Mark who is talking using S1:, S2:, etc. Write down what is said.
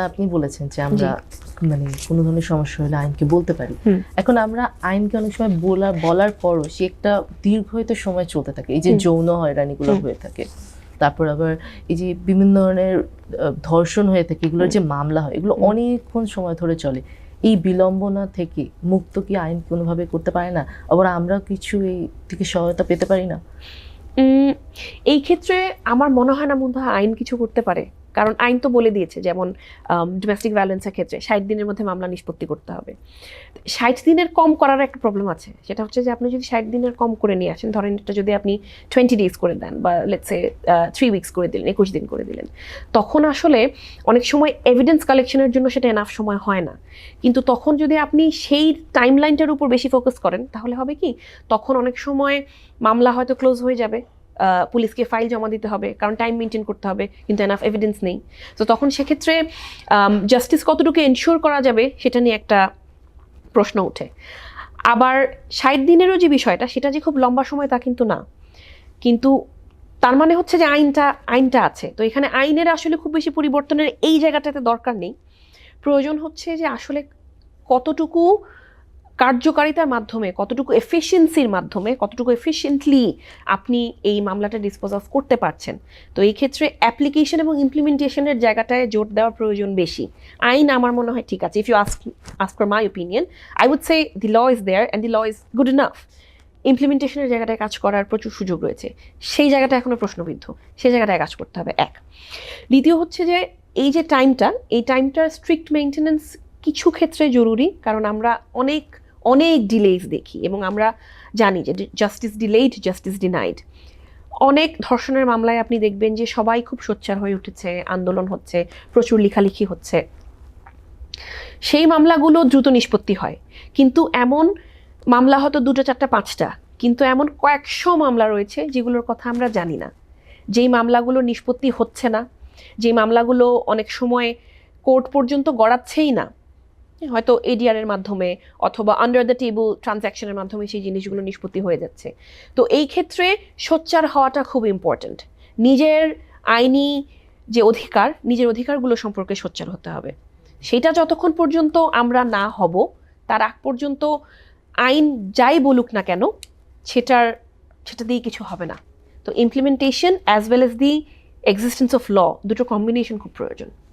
S1: আপনি বলেছেন যে আমরা মানে কোনো ধরনের সমস্যা হলে আইনকে বলতে পারি। এখন আমরা আইনকে অনেক সময় বলার পরও সে একটা দীর্ঘায়িত সময় চলতে থাকে, এই যে যৌন হয়রানিগুলো হয়ে থাকে, তারপর আবার এই যে বিভিন্ন ধরনের ধর্ষণ হয়ে থাকে, এগুলোর যে মামলা হয় এগুলো অনেকক্ষণ সময় ধরে চলে। এই বিলম্বনা থেকে মুক্ত কি আইন কোনোভাবে করতে পারে না? আবার আমরা কিছু এই থেকে সহায়তা পেতে পারি না?
S2: এই ক্ষেত্রে আমার মনে হয় না মনে হয় আইন কিছু করতে পারে, কারণ আইন তো বলে দিয়েছে, যেমন ডোমেস্টিক ভায়োলেন্সের ক্ষেত্রে 60 দিনের মধ্যে মামলা নিষ্পত্তি করতে হবে। 60 দিনের কম করার একটা প্রবলেম আছে, সেটা হচ্ছে যে আপনি যদি 60 দিনের কম করে নিয়ে আসেন, ধরেন এটা যদি আপনি 20 ডেজ করে দেন বা লেটস সে 3 উইকস করে দিলেন, 21 দিন করে দিলেন, তখন আসলে অনেক সময় এভিডেন্স কালেকশনের জন্য সেটা এনাফ সময় হয় না। কিন্তু তখন যদি আপনি সেই টাইমলাইনটার উপর বেশি ফোকাস করেন, তাহলে হবে কি, তখন অনেক সময় মামলা হয়তো ক্লোজ হয়ে যাবে, পুলিশকে ফাইল জমা দিতে হবে, কারণ টাইম মেনটেন করতে হবে, কিন্তু এনাফ এভিডেন্স নেই। তো তখন সেক্ষেত্রে জাস্টিস কতটুকু এনশিওর করা যাবে সেটা নিয়ে একটা প্রশ্ন ওঠে। আবার 60 দিনেরও যে বিষয়টা, সেটা যে খুব লম্বা সময় তা কিন্তু না। কিন্তু তার মানে হচ্ছে যে আইনটা আছে, তো এখানে আইনের আসলে খুব বেশি পরিবর্তনের এই জায়গাটাতে দরকার নেই। প্রয়োজন হচ্ছে যে আসলে কতটুকু কার্যকারিতার মাধ্যমে, কতটুকু এফিসিয়েন্সির মাধ্যমে, কতটুকু এফিশিয়েন্টলি আপনি এই মামলাটা ডিসপোজ অফ করতে পারছেন। তো এই ক্ষেত্রে অ্যাপ্লিকেশন এবং ইমপ্লিমেন্টেশনের জায়গাটায় জোর দেওয়ার প্রয়োজন বেশি। আইন আমার মনে হয় ঠিক আছে, if you ask for my opinion, I would say the law is there and the law is good enough. ইমপ্লিমেন্টেশনের জায়গাটায় কাজ করার প্রচুর সুযোগ রয়েছে, সেই জায়গাটা এখনো প্রশ্নবিদ্ধ, সেই জায়গাটায় কাজ করতে হবে। এক, দ্বিতীয় হচ্ছে যে এই যে এই টাইমটার স্ট্রিক্ট মেইনটেনেন্স কিছু ক্ষেত্রে জরুরি, কারণ আমরা অনেক ডিলেজ দেখি এবং আমরা জানি যে জাস্টিস ডিলেইড, জাস্টিস ডিনাইড। অনেক ধর্ষণের মামলায় আপনি দেখবেন যে সবাই খুব সোচ্চার হয়ে উঠেছে, আন্দোলন হচ্ছে, প্রচুর লেখালেখি হচ্ছে, সেই মামলাগুলো দ্রুত নিষ্পত্তি হয়। কিন্তু এমন মামলা হয়তো 2টা 4টা 5টা, কিন্তু এমন কয়েকশো মামলা রয়েছে যেগুলোর কথা আমরা জানি না, যেই মামলাগুলো নিষ্পত্তি হচ্ছে না, যেই মামলাগুলো অনেক সময় কোর্ট পর্যন্ত গড়াচ্ছেই না, হয়তো এডিআর এর মাধ্যমে অথবা আন্ডার দ্য টেবল ট্রানজ্যাকশনের মাধ্যমে সেই জিনিসগুলো নিষ্পত্তি হয়ে যাচ্ছে। তো এই ক্ষেত্রে সোচ্চার হওয়াটা খুব ইম্পর্ট্যান্ট। নিজের আইনি যে অধিকার, নিজের অধিকারগুলো সম্পর্কে সোচ্চার হতে হবে। সেটা যতক্ষণ পর্যন্ত আমরা না হব, তার আগ পর্যন্ত আইন যাই বলুক না কেন সেটা দিয়ে কিছু হবে না। তো implementation as well as the existence of law, দুটো কম্বিনেশন খুব প্রয়োজন।